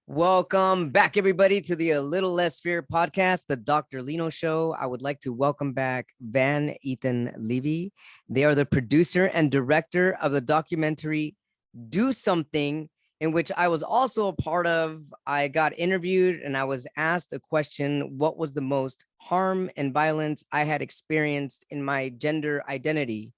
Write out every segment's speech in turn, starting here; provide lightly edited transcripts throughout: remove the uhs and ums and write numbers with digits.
Welcome back, everybody, to the A Little Less Fear podcast, the Dr. Lino Show. I would like to welcome back Van Ethan Levy. They are the producer and director of the documentary Do Something, in which I was also a part of. I got interviewed and I was asked a question: what was the most harm and violence I had experienced in my gender identity?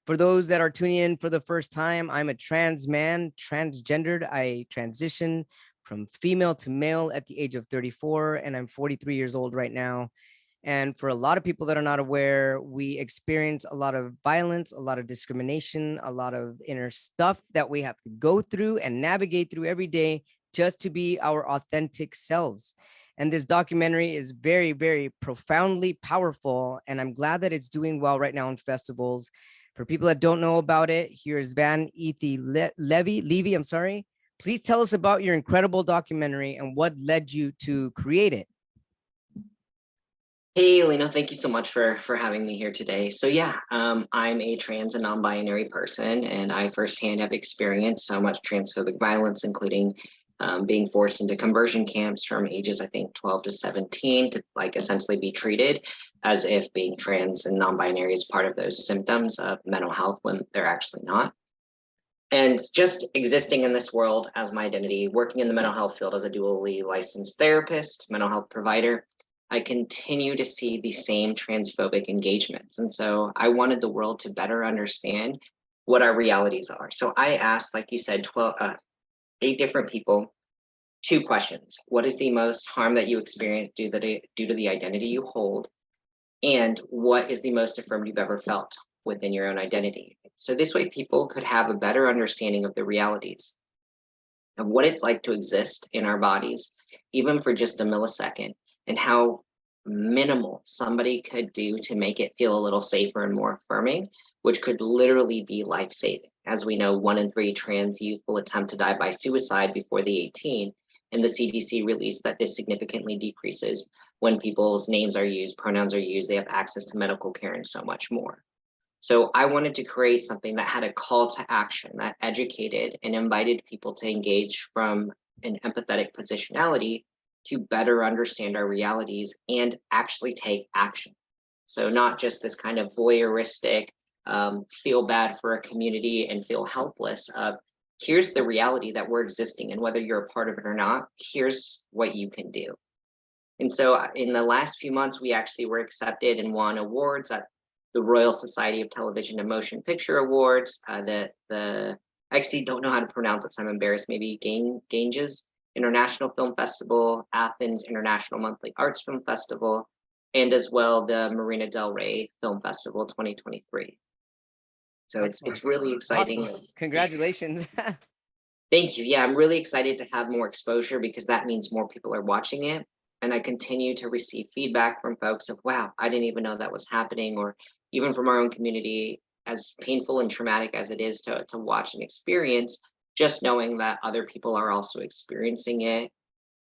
For those that are tuning in for the first time, I'm a trans man, transgendered. I transitioned from female to male at the age of 34, and I'm 43 years old right now. And for a lot of people that are not aware, we experience a lot of violence, a lot of discrimination, a lot of inner stuff that we have to go through and navigate through every day just to be our authentic selves. And this documentary is very, very profoundly powerful. And I'm glad that it's doing well right now in festivals. For people that don't know about it, here's Van Ethan Levy, I'm sorry. Please tell us about your incredible documentary and what led you to create it. Hey, Lena, thank you so much for having me here today. So yeah, I'm a trans and non-binary person, and I firsthand have experienced so much transphobic violence, including being forced into conversion camps from ages, I think, 12 to 17 to essentially be treated as if being trans and non-binary is part of those symptoms of mental health when they're actually not. And just existing in this world as my identity, working in the mental health field as a dually licensed therapist, mental health provider, I continue to see the same transphobic engagements. And so I wanted the world to better understand what our realities are. So I asked, like you said, 8 different people, 2 questions. What is the most harm that you experience due to the identity you hold? And what is the most affirmed you've ever felt within your own identity? So this way people could have a better understanding of the realities of what it's like to exist in our bodies, even for just a millisecond, and how minimal somebody could do to make it feel a little safer and more affirming, which could literally be life-saving. As we know, 1 in 3 trans youth will attempt to die by suicide before the 18, and the CDC released that this significantly decreases when people's names are used, pronouns are used, they have access to medical care and so much more. So I wanted to create something that had a call to action, that educated and invited people to engage from an empathetic positionality to better understand our realities and actually take action. So not just this kind of voyeuristic, feel bad for a community and feel helpless of, here's the reality that we're existing in, whether you're a part of it or not, here's what you can do. And so in the last few months, we actually were accepted and won awards at the Royal Society of Television and Motion Picture Awards. I actually don't know how to pronounce it, so I'm embarrassed. Maybe Ganges International Film Festival, Athens International Monthly Arts Film Festival, and as well the Marina Del Rey Film Festival 2023. So it's really exciting. Awesome. Congratulations. Thank you. Yeah, I'm really excited to have more exposure because that means more people are watching it. And I continue to receive feedback from folks of, wow, I didn't even know that was happening, or even from our own community, as painful and traumatic as it is to watch and experience, just knowing that other people are also experiencing it,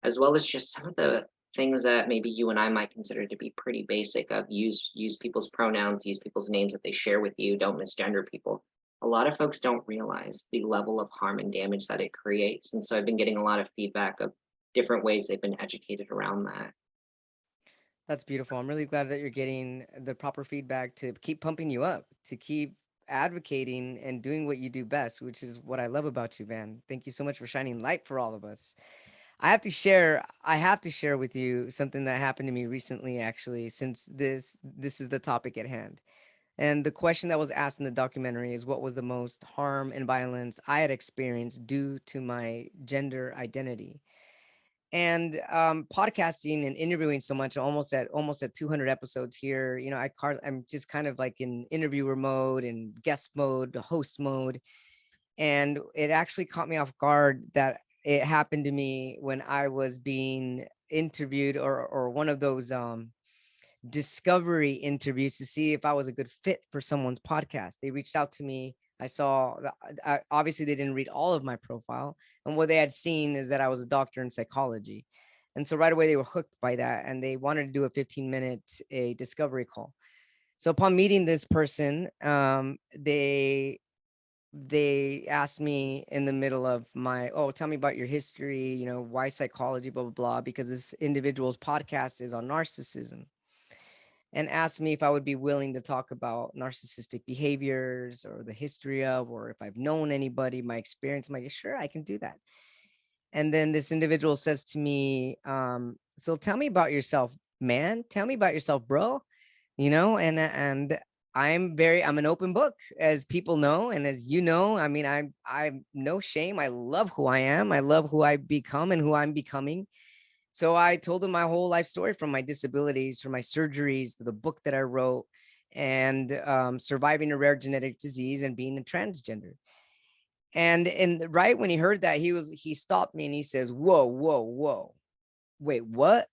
as well as just some of the things that maybe you and I might consider to be pretty basic of use people's pronouns, use people's names that they share with you, don't misgender people. A lot of folks don't realize the level of harm and damage that it creates. And so I've been getting a lot of feedback of different ways they've been educated around that. That's beautiful. I'm really glad that you're getting the proper feedback to keep pumping you up, to keep advocating and doing what you do best, which is what I love about you, Van. Thank you so much for shining light for all of us. I have to share with you something that happened to me recently, actually, since this is the topic at hand. And the question that was asked in the documentary is, what was the most harm and violence I had experienced due to my gender identity? And podcasting and interviewing so much, almost at 200 episodes here, I'm just kind of like in interviewer mode and guest mode, host mode. And it actually caught me off guard that it happened to me when I was being interviewed, or one of those discovery interviews to see if I was a good fit for someone's podcast. They reached out to me. Obviously they didn't read all of my profile, and what they had seen is that I was a doctor in psychology. And so right away they were hooked by that, and they wanted to do a 15-minute discovery call. So upon meeting this person, they they asked me in the middle of my, oh, tell me about your history, why psychology, blah, blah, blah, because this individual's podcast is on narcissism, and asked me if I would be willing to talk about narcissistic behaviors or the history of, or if I've known anybody, my experience. I'm like, sure, I can do that. And then this individual says to me, so tell me about yourself, man. Tell me about yourself, bro. And I'm an open book, as people know, and as you know. I mean, I'm no shame. I love who I am. I love who I become and who I'm becoming. So I told him my whole life story, from my disabilities, from my surgeries, to the book that I wrote, and surviving a rare genetic disease and being a transgender. And right when he heard that, he stopped me and he says, "Whoa, whoa, whoa, wait, what?"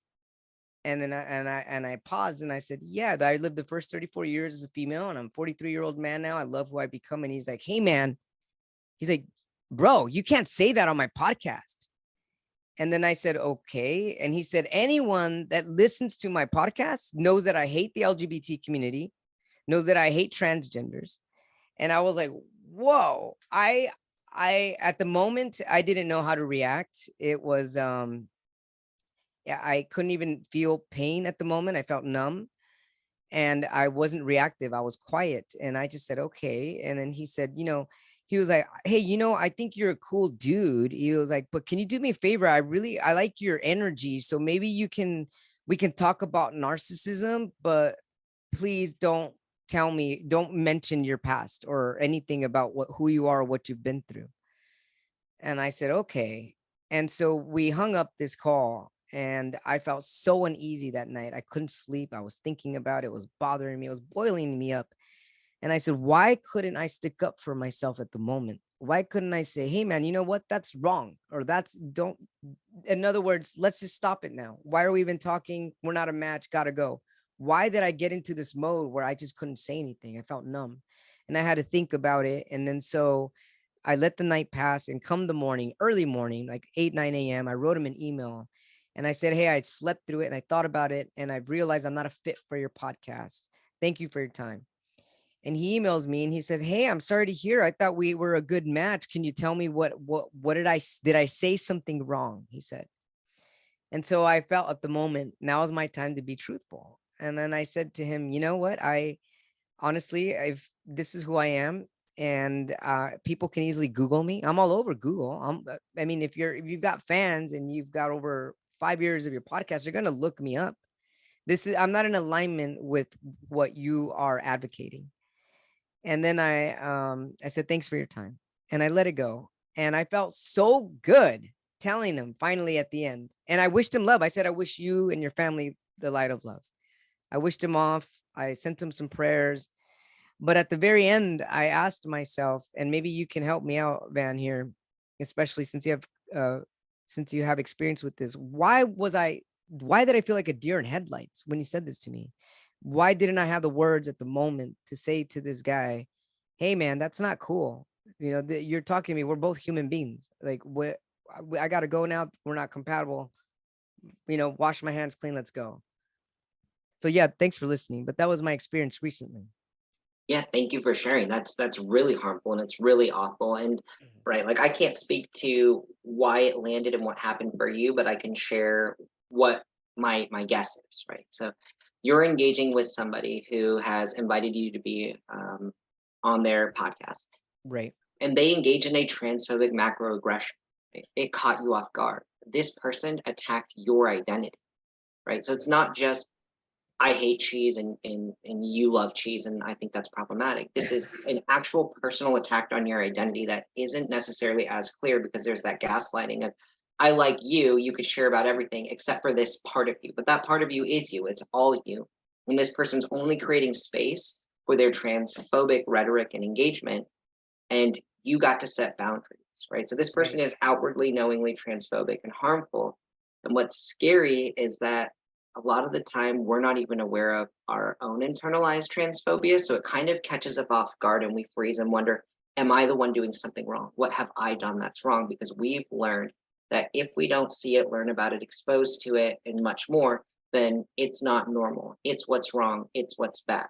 And then I paused and I said, "Yeah, I lived the first 34 years as a female, and I'm a 43-year-old man now. I love who I become." And he's like, "Hey, man," he's like, "Bro, you can't say that on my podcast." And then I said, "Okay." And he said, "Anyone that listens to my podcast knows that I hate the LGBT community, knows that I hate transgenders." And I was like, whoa. I at the moment, I didn't know how to react. It was yeah, I couldn't even feel pain at the moment. I felt numb, and I wasn't reactive. I was quiet, and I just said, okay. And then he said, he was like, "Hey, I think you're a cool dude." He was like, "But can you do me a favor? I like your energy. So maybe we can talk about narcissism, but please don't mention your past or anything about who you are or what you've been through." And I said, okay. And so we hung up this call, and I felt so uneasy that night. I couldn't sleep. I was thinking about it. It was bothering me. It was boiling me up. And I said, why couldn't I stick up for myself at the moment? Why couldn't I say, "Hey, man, you know what? That's wrong." Or that's don't, in other words, let's just stop it now. Why are we even talking? We're not a match. Gotta go. Why did I get into this mode where I just couldn't say anything? I felt numb, and I had to think about it. And then so I let the night pass, and come the morning, early morning, like 8, 9 a.m., I wrote him an email, and I said, "Hey, I slept through it and I thought about it, and I've realized I'm not a fit for your podcast. Thank you for your time." And he emails me and he said, "Hey, I'm sorry to hear. I thought we were a good match. Can you tell me what did I say something wrong?" He said. And so I felt at the moment, now is my time to be truthful. And then I said to him, "You know what? I honestly, if this is who I am, and people can easily Google me. I'm all over Google. I mean, if you've got fans and you've got over 5 years of your podcast, you're gonna look me up. I'm not in alignment with what you are advocating." And then I said, "Thanks for your time." And I let it go. And I felt so good telling him finally at the end. And I wished him love. I said, "I wish you and your family the light of love." I wished him off. I sent him some prayers. But at the very end, I asked myself, and maybe you can help me out, Van, here, especially uh since you have experience with this. Why did I feel like a deer in headlights when you said this to me? Why didn't I have the words at the moment to say to this guy, "Hey, man, that's not cool. You're talking to me. We're both human beings. Like, what? I got to go now. We're not compatible. Wash my hands clean. Let's go." So yeah, thanks for listening. But that was my experience recently. Yeah, thank you for sharing. That's really harmful and it's really awful. And right, like I can't speak to why it landed and what happened for you, but I can share what my guess is, right? So you're engaging with somebody who has invited you to be on their podcast, Right. and they engage in a transphobic macroaggression. Right? It caught you off guard. This person attacked your identity, right? So it's not just I hate cheese and you love cheese and I think that's problematic. This is an actual personal attack on your identity that isn't necessarily as clear because there's that gaslighting of I like you could share about everything except for this part of you. But that part of you is you. It's all you. And this person's only creating space for their transphobic rhetoric and engagement, and you got to set boundaries, right? So this person Right. is outwardly knowingly transphobic and harmful. And what's scary is that a lot of the time we're not even aware of our own internalized transphobia. So it kind of catches us off guard and we freeze and wonder, am I the one doing something wrong? What have I done that's wrong? Because we've learned that if we don't see it, learn about it, exposed to it, and much more, then it's not normal. It's what's wrong. It's what's bad.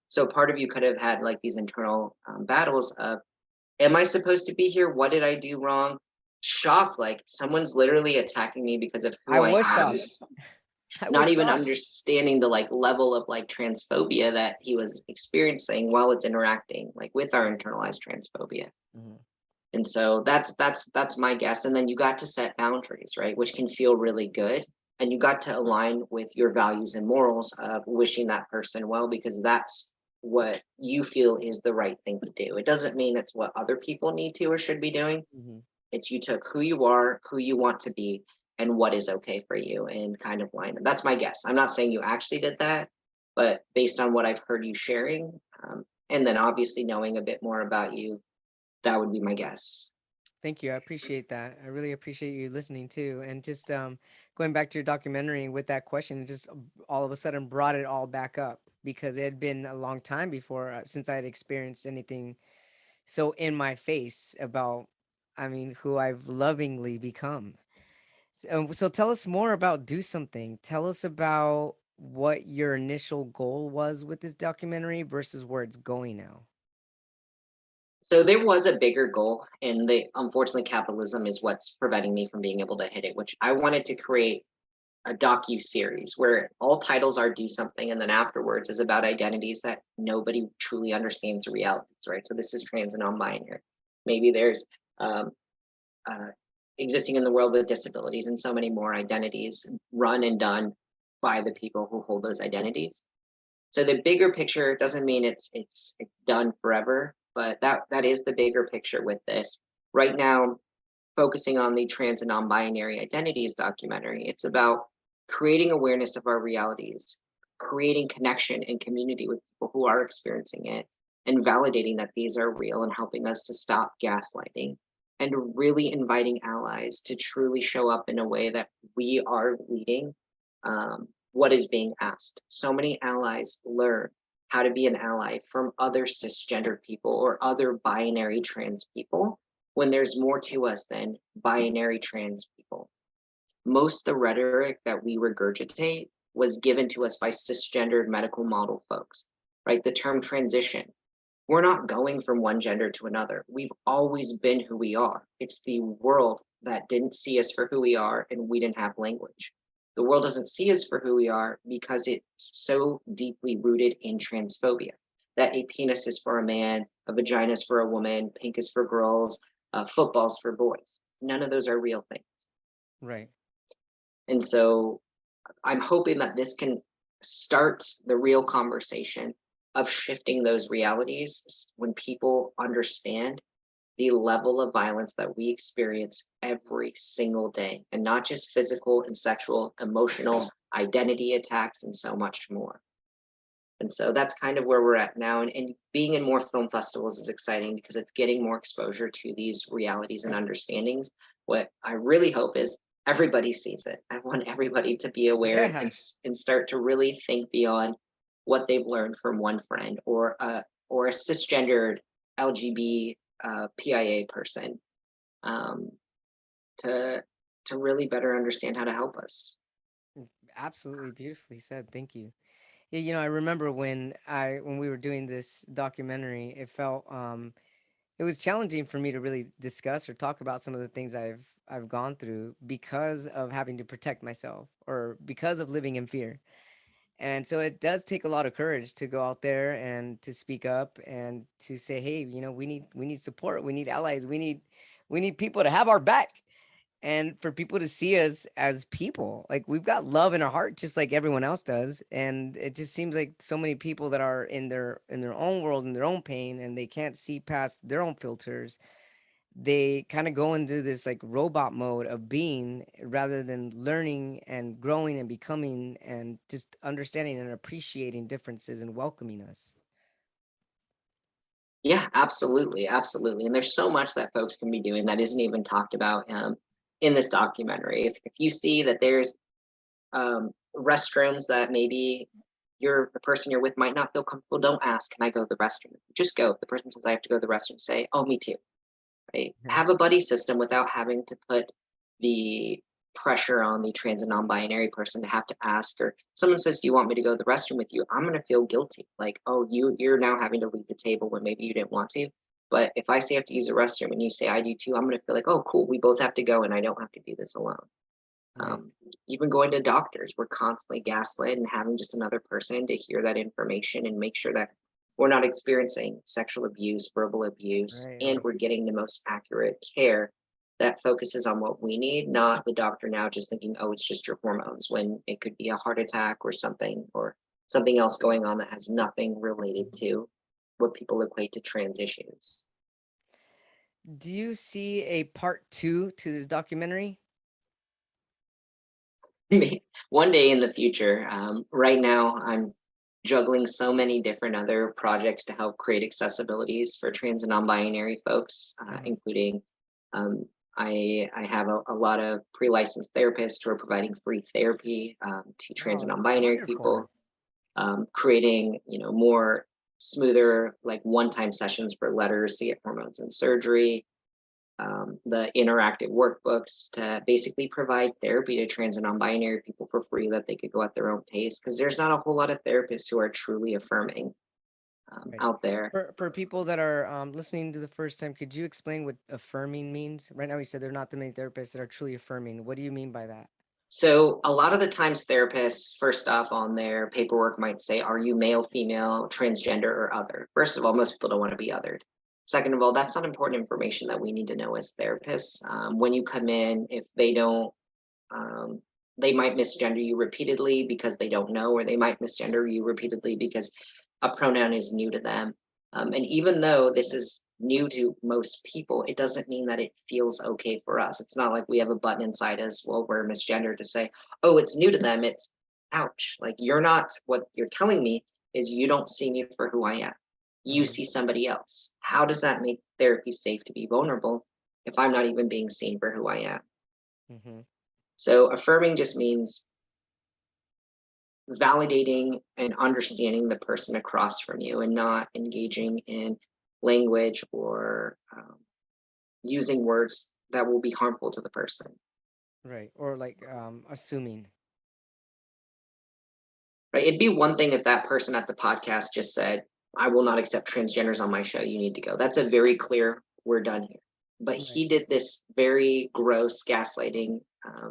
So part of you could have had like these internal battles of, am I supposed to be here? What did I do wrong? Shocked, like someone's literally attacking me because of I who I was am, shocked. I not was even shocked. understanding the like level of like transphobia that he was experiencing while it's interacting like with our internalized transphobia. Mhm. And so that's my guess. And then you got to set boundaries, right? Which can feel really good. And you got to align with your values and morals of wishing that person well, because that's what you feel is the right thing to do. It doesn't mean it's what other people need to or should be doing. Mhm. It's you took who you are, who you want to be, and what is okay for you, and kind of line. That's my guess. I'm not saying you actually did that, but based on what I've heard you sharing, and then obviously knowing a bit more about you, that would be my guess. Thank you. I appreciate that. I really appreciate you listening too. And just going back to your documentary with that question, it just all of a sudden brought it all back up because it had been a long time before since I had experienced anything so in my face about, I mean, who I've lovingly become. So tell us more about Do Something. Tell us about what your initial goal was with this documentary versus where it's going now. So there was a bigger goal, and the unfortunately capitalism is what's preventing me from being able to hit it, which I wanted to create a docu series where all titles are do something, and then afterwards is about identities that nobody truly understands the realities, right? So this is trans and non-binary. Maybe there's um, uh, existing in the world with disabilities and so many more identities run and done by the people who hold those identities. So the bigger picture doesn't mean it's done forever, but that is the bigger picture with this. Right now, focusing on the trans and non-binary identities documentary, it's about creating awareness of our realities, creating connection and community with people who are experiencing it, and validating that these are real and helping us to stop gaslighting, and really inviting allies to truly show up in a way that we are leading what is being asked. So many allies learn how to be an ally from other cisgender people or other binary trans people when there's more to us than binary trans people. Most of the rhetoric that we regurgitate was given to us by cisgendered medical model folks, right? The term transition. We're not going from one gender to another. We've always been who we are. It's the world that didn't see us for who we are, and we didn't have language. The world doesn't see us for who we are because it's so deeply rooted in transphobia that a penis is for a man, a vagina is for a woman, pink is for girls, football's for boys. None of those are real things. Right. And so I'm hoping that this can start the real conversation of shifting those realities when people understand the level of violence that we experience every single day, and not just physical and sexual, emotional, identity attacks, and so much more. And so that's kind of where we're at now. And being in more film festivals is exciting because it's getting more exposure to these realities and understandings. What I really hope is everybody sees it. I want everybody to be aware Yeah. and start to really think beyond what they've learned from one friend or a cisgendered LGBT PIA person, um, to really better understand how to help us. Absolutely beautifully said. Thank you. Yeah, I remember when we were doing this documentary, it was challenging for me to really discuss or talk about some of the things I've gone through because of having to protect myself or because of living in fear. And so it does take a lot of courage to go out there and to speak up and to say, hey, we need support, we need allies, we need people to have our back and for people to see us as people. Like we've got love in our heart just like everyone else does. And it just seems like so many people that are in their own world, in their own pain, and they can't see past their own filters. They kind of go into this like robot mode of being rather than learning and growing and becoming and just understanding and appreciating differences and welcoming us. Yeah, absolutely, absolutely. And there's so much that folks can be doing that isn't even talked about in this documentary. If you see that there's restrooms that maybe the person you're with might not feel comfortable, don't ask, can I go to the restroom? Just go. If the person says I have to go to the restroom, say, oh, me too. Right? Have a buddy system without having to put the pressure on the trans and non-binary person to have to ask, or someone says, do you want me to go to the restroom with you? I'm going to feel guilty. Like, oh, you're now having to leave the table when maybe you didn't want to. But if I say I have to use the restroom and you say I do too, I'm going to feel like, oh, cool, we both have to go and I don't have to do this alone. Right. Even going to doctors, we're constantly gaslit, and having just another person to hear that information and make sure that we're not experiencing sexual abuse, verbal abuse, Right. and Right. we're getting the most accurate care that focuses on what we need, not the doctor now just thinking, oh, it's just your hormones, when it could be a heart attack or something else going on that has nothing related to what people equate to trans issues. Do you see a part 2 to this documentary? One day in the future. Right now, I'm juggling so many different other projects to help create accessibilities for trans and non-binary folks, including I have a lot of pre-licensed therapists who are providing free therapy to trans Oh, and that's non-binary wonderful. people, creating more smoother like one-time sessions for letters to get hormones and surgery, the interactive workbooks to basically provide therapy to trans and non-binary people for free that they could go at their own pace, because there's not a whole lot of therapists who are truly affirming Right. out there. For people that are listening to the first time, could you explain what affirming means? Right now, you said there are not that many therapists that are truly affirming. What do you mean by that? So a lot of the times therapists, first off on their paperwork might say, are you male, female, transgender, or other? First of all, most people don't want to be othered. Second of all, that's not important information that we need to know as therapists. When you come in, if they don't, they might misgender you repeatedly because they don't know, or they might misgender you repeatedly because a pronoun is new to them. And even though this is new to most people, it doesn't mean that it feels okay for us. It's not like we have a button inside us, well, we're misgendered, to say, oh, it's new to them. It's ouch. Like, you're not, what you're telling me is you don't see me for who I am. You see somebody else. How does that make therapy safe to be vulnerable if I'm not even being seen for who I am? Mm-hmm. So affirming just means validating and understanding the person across from you, and not engaging in language or using words that will be harmful to the person. Right. Or like assuming. Right? It'd be one thing if that person at the podcast just said, I will not accept transgenders on my show. You need to go. That's a very clear, we're done here. But Right. he did this very gross gaslighting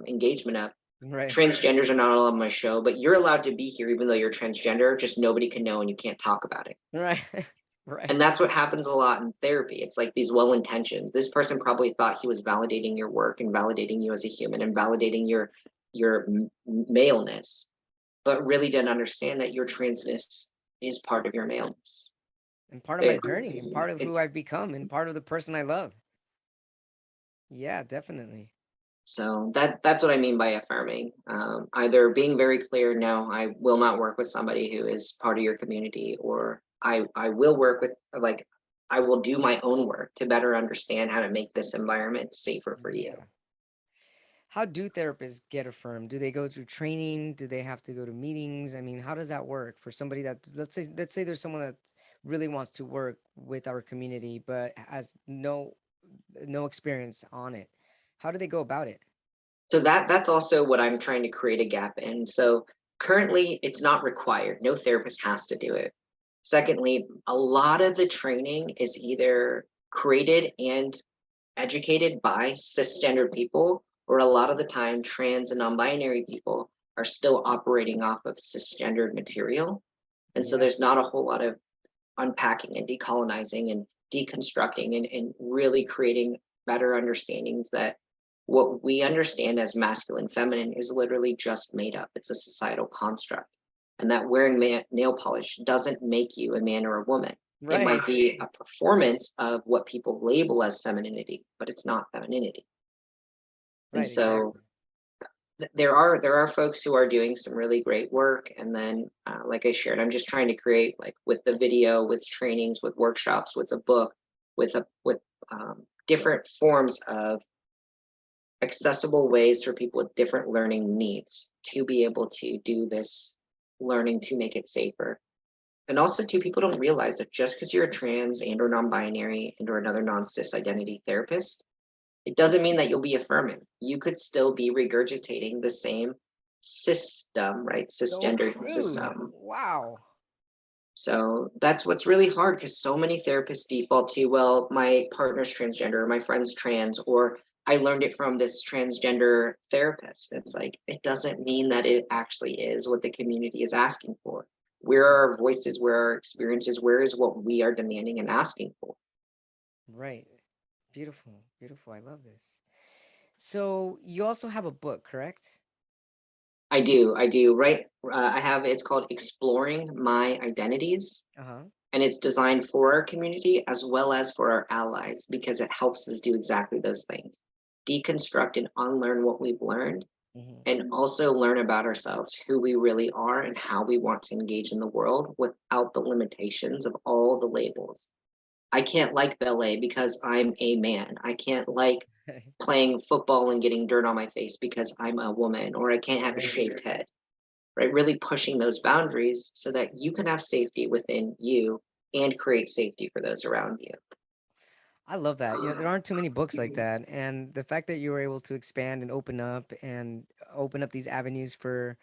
engagement of, Right. transgenders are not allowed on my show, but you're allowed to be here even though you're transgender, just nobody can know and you can't talk about it. Right. Right. And that's what happens a lot in therapy. It's like these well intentions. This person probably thought he was validating your work and validating you as a human and validating your maleness, but really didn't understand that your transness is part of your maleness. And part of my It, journey and part of it, who I've become and part of the person I love. Yeah, definitely. so that's what I mean by affirming. Either being very clear, no, I will not work with somebody who is part of your community, or I will work with, like, I will do my own work to better understand how to make this environment safer for you. Yeah. How do therapists get affirmed? Do they go through training? Do they have to go to meetings? I mean, how does that work for somebody that, let's say there's someone that really wants to work with our community but has no experience on it. How do they go about it? So that's also what I'm trying to create a gap in. So currently it's not required. No therapist has to do it. Secondly, a lot of the training is either created and educated by cisgender people, or a lot of the time trans and non-binary people are still operating off of cisgendered material. And so Yeah. there's not a whole lot of unpacking and decolonizing and deconstructing and really creating better understandings that what we understand as masculine feminine is literally just made up. It's a societal construct. And that wearing nail polish doesn't make you a man or a woman. It Right. might be a performance of what people label as femininity, but it's not femininity. And Right, so exactly. there are folks who are doing some really great work. And then like I shared, I'm just trying to create, like, with the video, with trainings, with workshops, with a book, with different forms of accessible ways for people with different learning needs to be able to do this learning to make it safer. And also, too, people don't realize that just because you're a trans and or non-binary and or another non-cis identity therapist, it doesn't mean that you'll be affirming. You could still be regurgitating the same system, right? So Cisgendered true. system. Wow. So that's what's really hard because so many therapists default to, well, my partner's transgender, my friend's trans, or I learned it from this transgender therapist. It's like, it doesn't mean that it actually is what the community is asking for. Where are our voices? Where are our experiences? Where is what we are demanding and asking for? Right. Beautiful. Beautiful. I love this. So you also have a book, correct? I do. Right. I have, it's called Exploring My Identities, Uh-huh. and it's designed for our community as well as for our allies because it helps us do exactly those things. Deconstruct and unlearn what we've learned, Hmm. and also learn about ourselves, who we really are, and how we want to engage in the world without the limitations of all the labels. I can't like ballet because I'm a man. I can't like playing football and getting dirt on my face because I'm a woman, or I can't have a Right. shaved head, right? Really pushing those boundaries so that you can have safety within you and create safety for those around you. I love that. There aren't too many books like that, and the fact that you were able to expand and open up these avenues for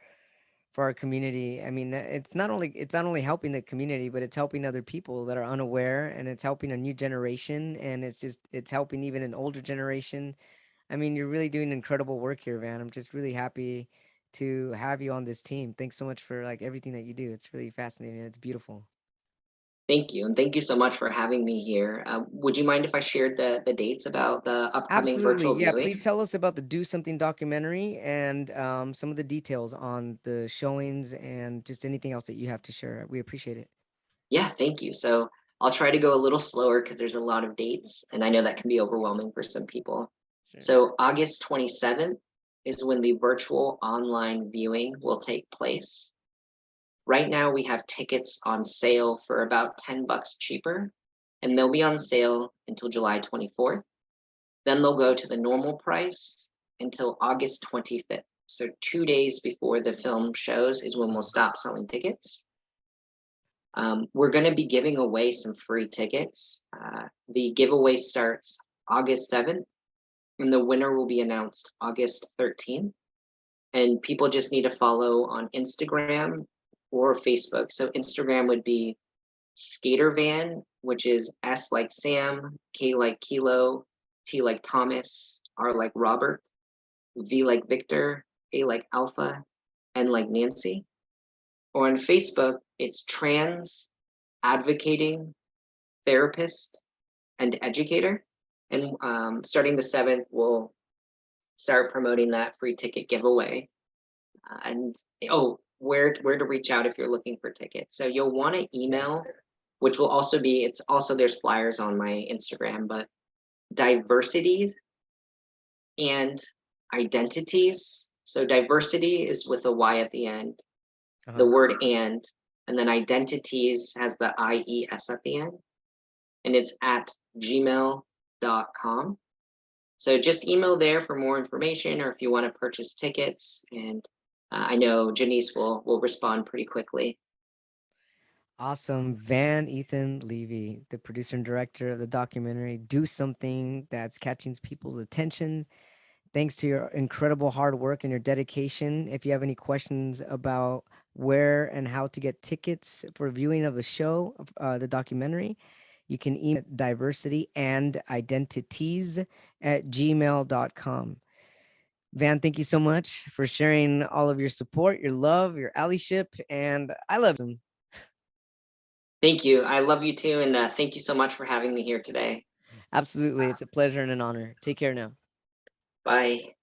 our community. I mean, it's not only helping the community, but it's helping other people that are unaware, and it's helping a new generation, and it's helping even an older generation. I mean, you're really doing incredible work here, Van. I'm just really happy to have you on this team. Thanks so much for like everything that you do. It's really fascinating. It's beautiful. Thank you, and thank you so much for having me here. Would you mind if I shared the dates about the upcoming Absolutely. virtual Yeah, viewing? please tell us about the Do Something documentary and some of the details on the showings and just anything else that you have to share. We appreciate it. Yeah, thank you. So I'll try to go a little slower because there's a lot of dates, and I know that can be overwhelming for some people. Sure. So August 27th is when the virtual online viewing will take place. Right now, we have tickets on sale for about 10 bucks cheaper, and they'll be on sale until July 24th. Then they'll go to the normal price until August 25th. So 2 days before the film shows is when we'll stop selling tickets. We're going to be giving away some free tickets. The giveaway starts August 7th, and the winner will be announced August 13th. And people just need to follow on Instagram or Facebook. So Instagram would be Skater Van, which is S like Sam, K like Kilo, T like Thomas, R like Robert, V like Victor, A like Alpha, N like Nancy. Or on Facebook, it's Trans Advocating Therapist and Educator. And starting the 7th, we'll start promoting that free ticket giveaway. And oh, where to reach out if you're looking for tickets. So you'll want to email, Yes. which will also be, it's also, there's flyers on my Instagram, but diversities and identities. So diversity is with a Y at the end, the Uh-huh. word and then identities has the IES at the end, and it's at gmail.com. So just email there for more information, or if you want to purchase tickets. And I know Janice will respond pretty quickly. Awesome. Van Ethan Levy, the producer and director of the documentary Do Something That's Catching People's Attention. Thanks to your incredible hard work and your dedication. If you have any questions about where and how to get tickets for viewing of the show, the documentary, you can email DiversityAndIdentities at gmail.com. Van, thank you so much for sharing all of your support, your love, your allyship, and I love them. Thank you. I love you too. And thank you so much for having me here today. Absolutely. It's a pleasure and an honor. Take care now. Bye.